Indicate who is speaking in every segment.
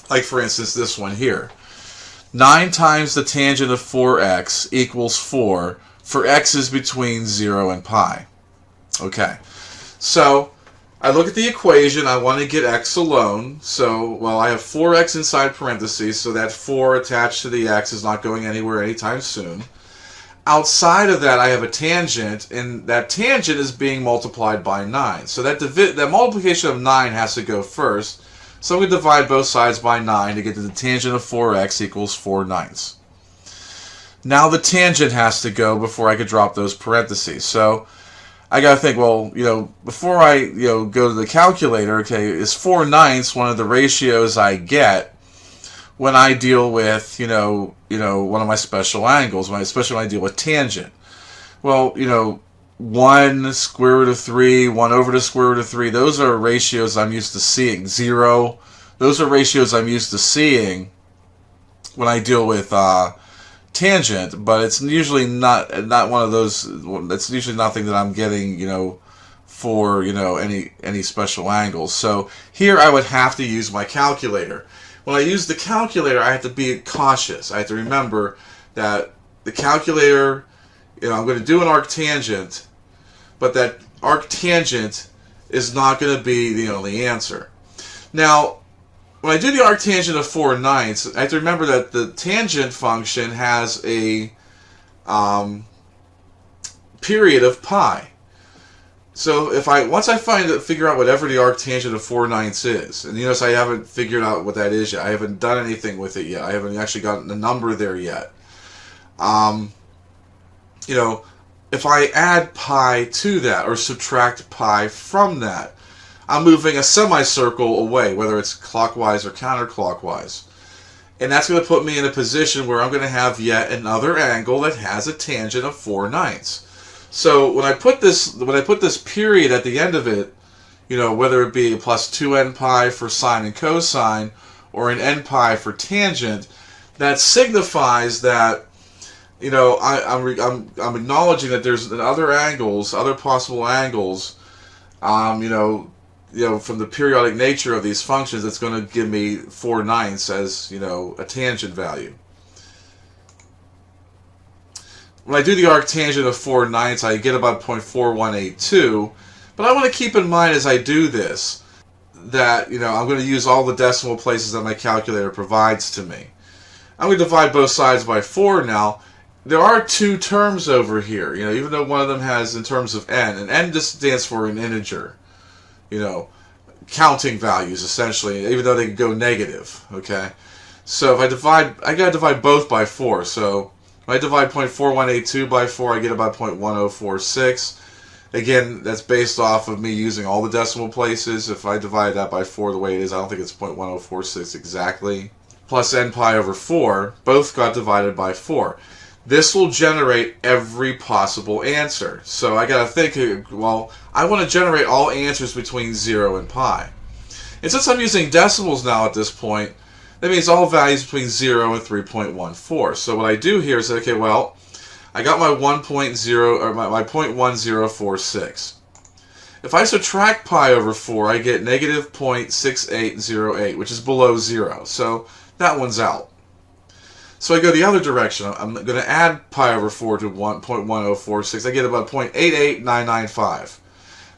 Speaker 1: Like, for instance, this one here. 9 times the tangent of 4x equals 4 for x is between 0 and pi. Okay, so I look at the equation, I want to get x alone, so, well, I have 4x inside parentheses, so that 4 attached to the x is not going anywhere anytime soon. Outside of that, I have a tangent, and that tangent is being multiplied by 9. So that multiplication of 9 has to go first. So I'm going to divide both sides by 9 to get to the tangent of 4x equals 4 ninths. Now the tangent has to go before I could drop those parentheses. So I got to think, well, before I go to the calculator, okay, is 4 ninths one of the ratios I get when I deal with, one of my special angles, especially when I deal with tangent? Well, 1 square root of 3, 1 over the square root of 3, those are ratios I'm used to seeing. 0, those are ratios I'm used to seeing when I deal with tangent, but it's usually not one of those, it's usually nothing that I'm getting, for, any special angles. So here I would have to use my calculator. When I use the calculator, I have to be cautious. I have to remember that the calculator, I'm going to do an arctangent, but that arctangent is not going to be the only answer. Now, when I do the arctangent of 4 ninths, I have to remember that the tangent function has a period of pi. So once I figure out whatever the arctangent of 4 ninths is, and notice I haven't figured out what that is yet. I haven't done anything with it yet. I haven't actually gotten the number there yet. If I add pi to that or subtract pi from that, I'm moving a semicircle away, whether it's clockwise or counterclockwise. And that's going to put me in a position where I'm going to have yet another angle that has a tangent of 4 ninths. So when I put this period at the end of it, whether it be a plus 2n pi for sine and cosine or an n pi for tangent, that signifies that I'm acknowledging that there's other possible angles, from the periodic nature of these functions that's going to give me 4 ninths as, a tangent value. When I do the arctangent of 4 ninths, I get about 0.4182, but I want to keep in mind as I do this that, I'm going to use all the decimal places that my calculator provides to me. I'm going to divide both sides by 4 now. There are 2 terms over here, even though one of them has in terms of n, and n just stands for an integer, counting values essentially, even though they can go negative, okay? So if I got to divide both by 4, so if I divide 0.4182 by 4, I get about 0.1046. Again, that's based off of me using all the decimal places. If I divide that by 4 the way it is, I don't think it's 0.1046 exactly. Plus n pi over 4, both got divided by 4. This will generate every possible answer. So I got to think, well, I want to generate all answers between 0 and pi. And since I'm using decimals now at this point, that means all values between 0 and 3.14. So what I do here is, okay, well, I got my 1.0 or my 0.1046. If I subtract pi over 4, I get negative 0.6808, which is below 0. So that one's out. So I go the other direction. I'm going to add pi over 4 to 1.1046. I get about 0.88995.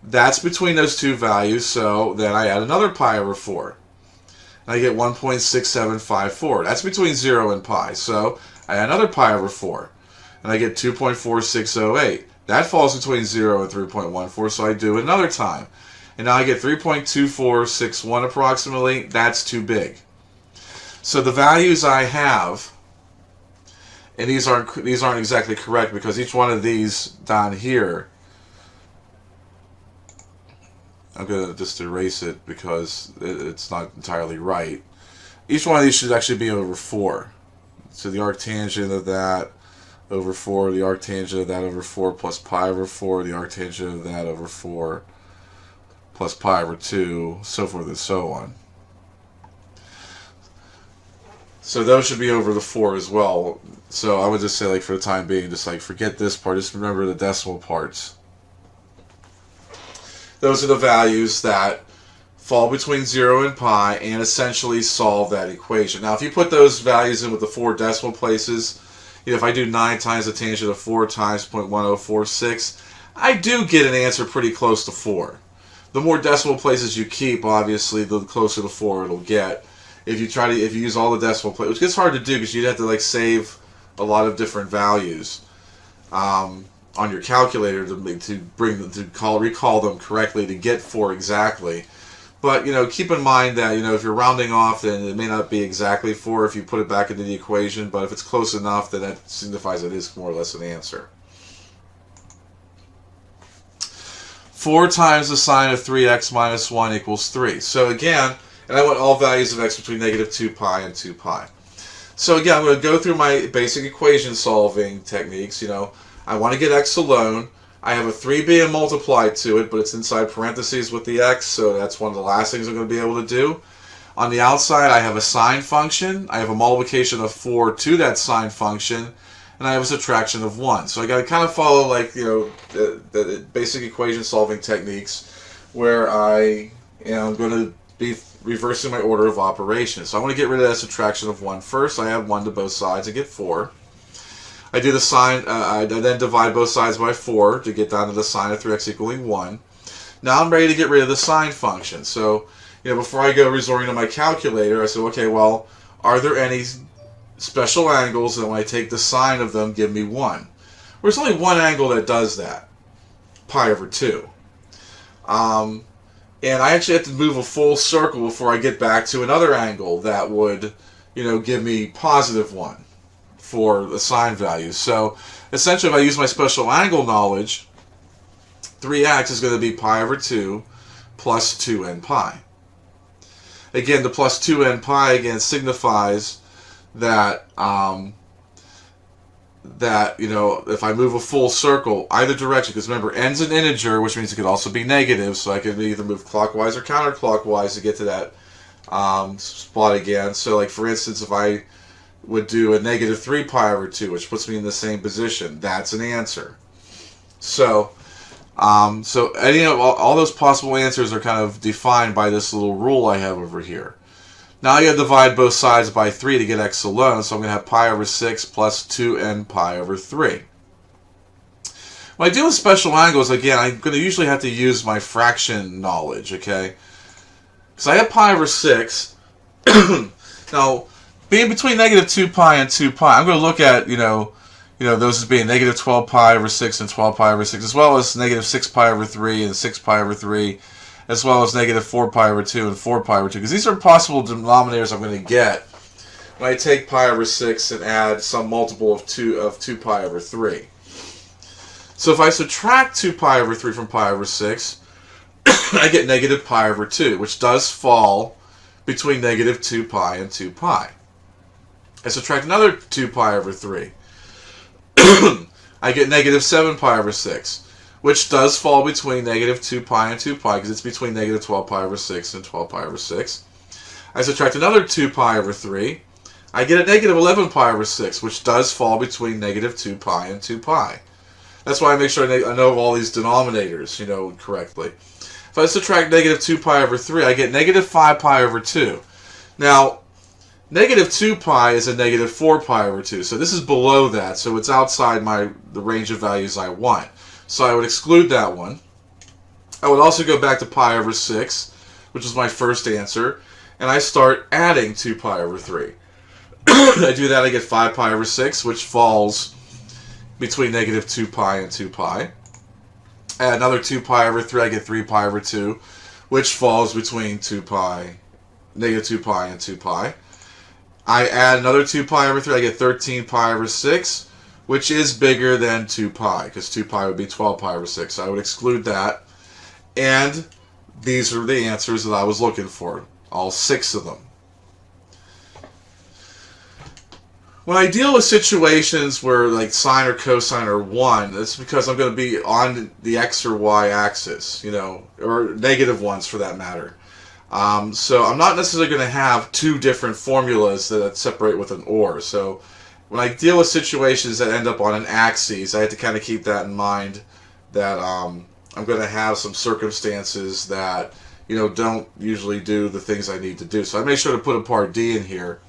Speaker 1: That's between those two values, so then I add another pi over 4. And I get 1.6754. That's between 0 and pi. So I add another pi over 4. And I get 2.4608. That falls between 0 and 3.14, so I do it another time. And now I get 3.2461 approximately. That's too big. So the values I have, and these aren't exactly correct because each one of these down here, I'm going to just erase it because it's not entirely right. Each one of these should actually be over 4. So the arctangent of that over 4, the arctangent of that over 4, plus pi over 4, the arctangent of that over 4, plus pi over 2, so forth and so on. So those should be over the 4 as well. So I would just say, like, for the time being, just like forget this part, just remember the decimal parts. Those are the values that fall between 0 and pi, and essentially solve that equation. Now, if you put those values in with the 4 decimal places, if I do 9 times the tangent of 4 times 0.1046, I do get an answer pretty close to 4. The more decimal places you keep, obviously, the closer to 4 it'll get. If you use all the decimal places, which gets hard to do because you'd have to save a lot of different values on your calculator to bring them recall them correctly to get 4 exactly. But keep in mind that if you're rounding off, then it may not be exactly 4 if you put it back into the equation. But if it's close enough, then that signifies it is more or less an answer. 4 times the sine of 3x minus 1 equals 3. So again, and I want all values of x between negative 2 pi and 2 pi. So again, I'm going to go through my basic equation solving techniques. I want to get x alone. I have a 3 being multiplied to it, but it's inside parentheses with the x, so that's one of the last things I'm going to be able to do. On the outside, I have a sine function. I have a multiplication of 4 to that sine function, and I have a subtraction of 1. So I got to kind of follow the basic equation solving techniques where I am going to be reversing my order of operations. So I want to get rid of that subtraction of 1 first. I add 1 to both sides and get 4. I do the sine, I then divide both sides by 4 to get down to the sine of 3x equaling 1. Now I'm ready to get rid of the sine function. So, before I go resorting to my calculator, I said, okay, well, are there any special angles that when I take the sine of them give me 1? Well, there's only one angle that does that, pi over 2. And I actually have to move a full circle before I get back to another angle that would, give me positive 1 for the sine value. So essentially, if I use my special angle knowledge, 3x is going to be pi over 2 plus 2n pi. Again, the plus 2n pi again signifies that if I move a full circle either direction, because remember n's an integer, which means it could also be negative, so I could either move clockwise or counterclockwise to get to that spot again. So for instance, if I would do a negative 3 pi over 2, which puts me in the same position, that's an answer. So any of all those possible answers are kind of defined by this little rule I have over here. Now I got to divide both sides by 3 to get x alone, so I'm going to have pi over 6 plus 2n pi over 3. When I deal with special angles, again, I'm going to usually have to use my fraction knowledge, okay? Because I have pi over 6. Now, being between negative 2 pi and 2 pi, I'm going to look at, those as being negative 12 pi over 6 and 12 pi over 6, as well as negative 6 pi over 3 and 6 pi over 3, as well as negative 4 pi over 2 and 4 pi over 2, because these are possible denominators I'm going to get when I take pi over 6 and add some multiple of 2 pi over 3. So if I subtract 2 pi over 3 from pi over 6, I get negative pi over 2, which does fall between negative 2 pi and 2 pi. I subtract another 2 pi over 3. I get negative 7 pi over 6, which does fall between negative 2 pi and 2 pi, because it's between negative 12 pi over 6 and 12 pi over 6. I subtract another 2 pi over 3. I get a negative 11 pi over 6, which does fall between negative 2 pi and 2 pi. That's why I make sure I know all these denominators, correctly. If I subtract negative 2 pi over 3, I get negative 5 pi over 2. Now, negative 2 pi is a negative 4 pi over 2, so this is below that, so it's outside the range of values I want. So I would exclude that one. I would also go back to pi over 6, which is my first answer, and I start adding 2 pi over 3. I do that, I get 5 pi over 6, which falls between negative 2 pi and 2 pi. Add another 2 pi over 3, I get 3 pi over 2, which falls between negative 2 pi and 2 pi. I add another 2 pi over 3, I get 13 pi over 6, which is bigger than 2 pi, because 2 pi would be 12 pi over 6. So I would exclude that. And these are the answers that I was looking for, all 6 of them. When I deal with situations where sine or cosine are 1, that's because I'm going to be on the x or y axis, or negative ones for that matter. So I'm not necessarily going to have 2 different formulas that separate with an or. So when I deal with situations that end up on an axis, I have to kind of keep that in mind, that I'm going to have some circumstances that don't usually do the things I need to do. So I made sure to put a part D in here.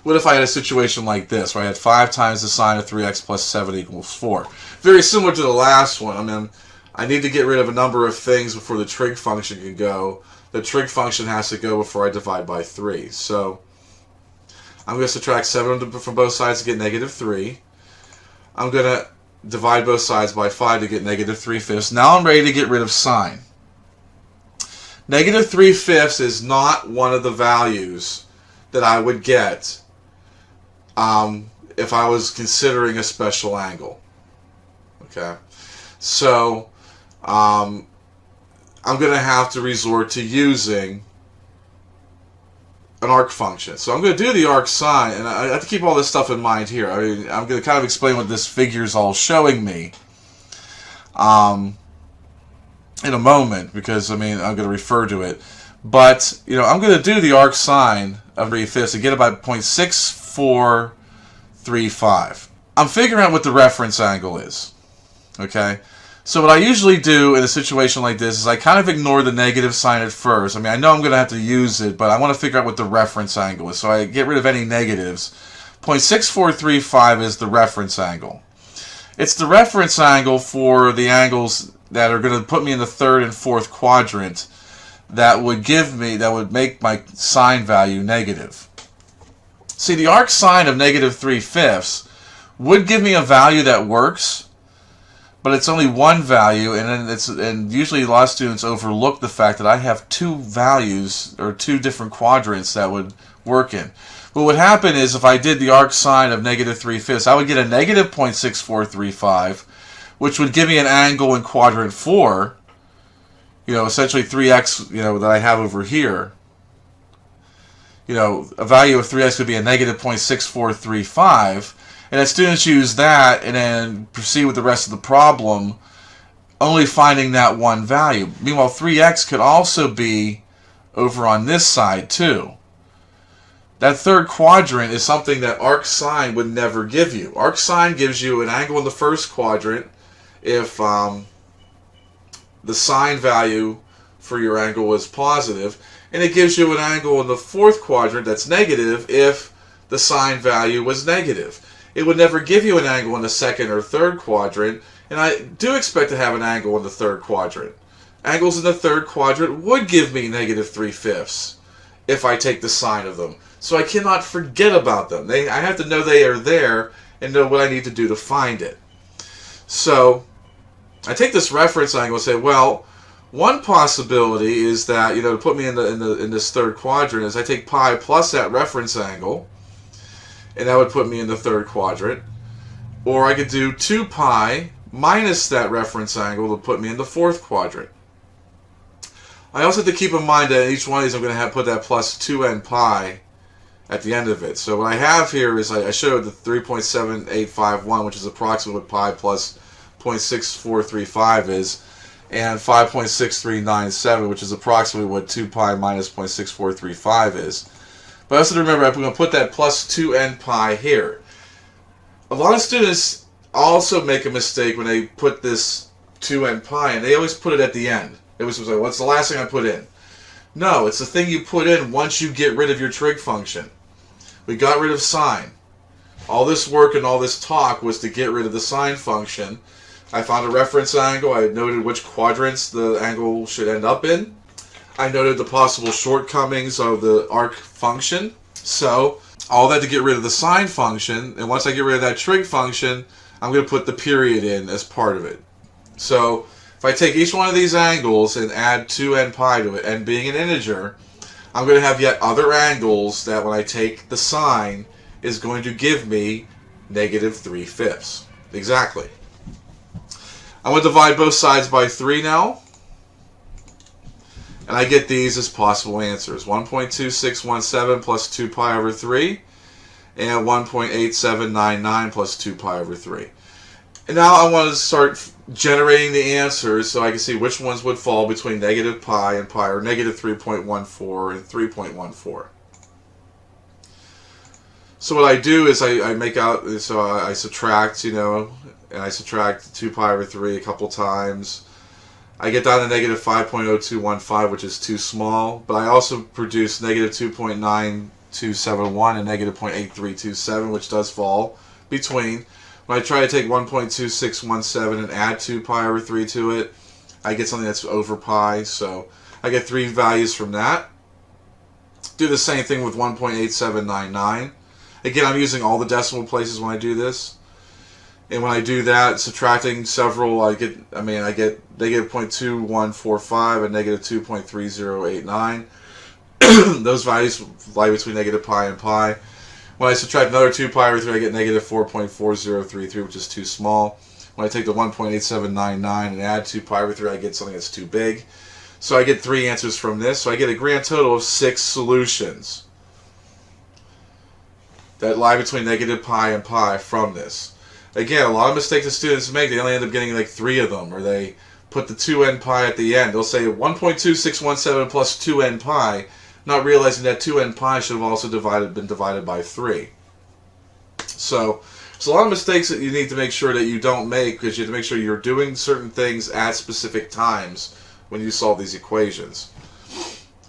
Speaker 1: What if I had a situation like this, where I had 5 times the sine of 3x plus 7 equals 4? Very similar to the last one. I mean, I need to get rid of a number of things before the trig function can go. The trig function has to go before I divide by 3. So I'm going to subtract 7 from both sides to get negative 3. I'm going to divide both sides by 5 to get negative 3/5. Now I'm ready to get rid of sine. Negative 3/5 is not one of the values that I would get if I was considering a special angle. Okay, so I'm going to have to resort to using an arc function. So I'm going to do the arc sine, and I have to keep all this stuff in mind here. I mean, I'm going to kind of explain what this figure is all showing me in a moment, because I'm going to refer to it. But I'm going to do the arc sine of 3/5 and get about 0.6435. I'm figuring out what the reference angle is. Okay, so what I usually do in a situation like this is I kind of ignore the negative sign at first. I mean, I know I'm going to have to use it, but I want to figure out what the reference angle is. So I get rid of any negatives. 0.6435 is the reference angle. It's the reference angle for the angles that are going to put me in the third and fourth quadrant that would make my sine value negative. See, the arc sine of negative 3/5 would give me a value that works, but it's only one value, and usually a lot of students overlook the fact that I have two values or two different quadrants that would work in. What would happen is if I did the arc sine of negative 3/5, I would get a negative 0.6435, which would give me an angle in quadrant 4, essentially 3x, that I have over here. A value of 3x would be a negative 0.6435. And as students use that and then proceed with the rest of the problem, only finding that one value. Meanwhile, 3x could also be over on this side too. That third quadrant is something that arc sine would never give you. Arc sine gives you an angle in the first quadrant if the sine value for your angle is positive, and it gives you an angle in the fourth quadrant that's negative if the sine value was negative. It would never give you an angle in the second or third quadrant, and I do expect to have an angle in the third quadrant. Angles in the third quadrant would give me negative 3/5 if I take the sine of them. So I cannot forget about them. I have to know they are there and know what I need to do to find it. So I take this reference angle and say, well, one possibility is that, to put me in this third quadrant is I take pi plus that reference angle, and that would put me in the third quadrant. Or I could do 2 pi minus that reference angle to put me in the fourth quadrant. I also have to keep in mind that each one of these I'm going to have put that plus 2n pi at the end of it. So what I have here is I showed the 3.7851, which is approximately what pi plus 0.6435 is, and 5.6397, which is approximately what 2 pi minus 0.6435 is. But also remember, I'm going to put that plus 2n pi here. A lot of students also make a mistake when they put this 2n pi, and they always put it at the end. It was like, what's the last thing I put in? No, it's the thing you put in once you get rid of your trig function. We got rid of sine. All this work and all this talk was to get rid of the sine function. I found a reference angle. I noted which quadrants the angle should end up in. I noted the possible shortcomings of the arc function. So, all that to get rid of the sine function, and once I get rid of that trig function, I'm going to put the period in as part of it. So, if I take each one of these angles and add 2n pi to it, and being an integer, I'm going to have yet other angles that when I take the sine is going to give me negative 3/5. Exactly. I'm going to divide both sides by 3 now. And I get these as possible answers. 1.2617 plus 2 pi over 3. And 1.8799 plus 2 pi over 3. And now I want to start generating the answers so I can see which ones would fall between negative pi and pi, or negative 3.14 and 3.14. So what I do is I make out, so I subtract, and I subtract 2 pi over 3 a couple times. I get down to negative 5.0215, which is too small, but I also produce negative 2.9271 and negative 0.8327, which does fall between. When I try to take 1.2617 and add 2 pi over 3 to it, I get something that's over pi, so I get 3 values from that. Do the same thing with 1.8799. Again, I'm using all the decimal places when I do this. And when I do that, subtracting several, I get negative 0.2145 and negative 2.3089. Those values lie between negative pi and pi. When I subtract another 2 pi over 3, I get negative 4.4033, which is too small. When I take the 1.8799 and add 2 pi over 3, I get something that's too big. So I get 3 answers from this. So I get a grand total of 6 solutions that lie between negative pi and pi from this. Again, a lot of mistakes that students make, they only end up getting like 3 of them, or they put the 2n pi at the end. They'll say 1.2617 plus 2n pi, not realizing that 2n pi should have also been divided by 3. So there's a lot of mistakes that you need to make sure that you don't make, because you have to make sure you're doing certain things at specific times when you solve these equations.